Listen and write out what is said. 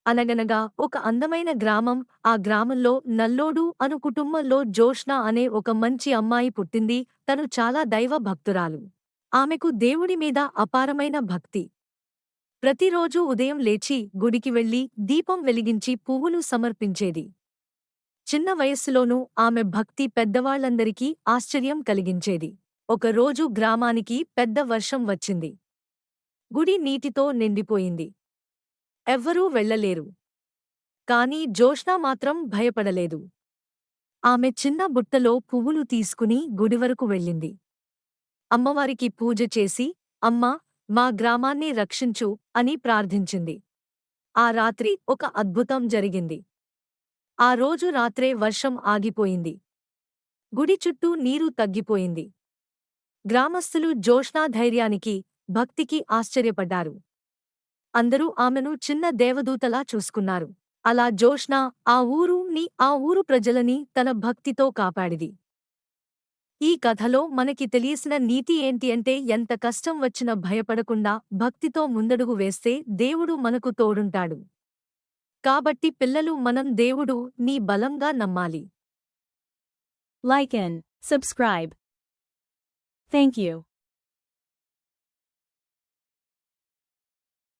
అనగనగా ఒక అందమైన గ్రామం. ఆ గ్రామంలో నల్లోడు అను కుటుంబంలో జోష్న అనే ఒక మంచి అమ్మాయి పుట్టింది. తను చాలా దైవ భక్తురాలు. ఆమెకు దేవుడి మీద అపారమైన భక్తి. ప్రతిరోజూ ఉదయం లేచి గుడికి వెళ్లి దీపం వెలిగించి పువ్వులు సమర్పించేది. చిన్న వయస్సులోనూ ఆమె భక్తి పెద్దవాళ్లందరికీ ఆశ్చర్యం కలిగించేది. ఒకరోజు గ్రామానికి పెద్ద వర్షం వచ్చింది. గుడి నీటితో నిండిపోయింది. ఎవ్వరూ వెళ్ళలేరు. కాని జోష్న మాత్రం భయపడలేదు. ఆమె చిన్న బుట్టలో పువ్వులు తీసుకుని గుడివరకు వెళ్ళింది. అమ్మవారికి పూజ చేసి, అమ్మా, మా గ్రామాన్ని రక్షించు అని ప్రార్థించింది. ఆ రాత్రి ఒక అద్భుతం జరిగింది. ఆ రోజు రాత్రే వర్షం ఆగిపోయింది. గుడి చుట్టూ నీరు తగ్గిపోయింది. గ్రామస్థులు జోష్నా ధైర్యానికి, భక్తికి ఆశ్చర్యపడ్డారు. అందరూ ఆమెను చిన్న దేవదూతలా చూసుకున్నారు. అలా జోష్న ఆ ఊరు ప్రజలని తన భక్తితో కాపాడిది. ఈ కథలో మనకి తెలియసిన నీతి ఏంటి అంటే, ఎంత కష్టం వచ్చినా భయపడకుండా భక్తితో ముందడుగు వేస్తే దేవుడు మనకు తోడుంటాడు. కాబట్టి పిల్లలు, మనం దేవుడు నీ బలంగా నమ్మాలి. Like and subscribe. Thank you.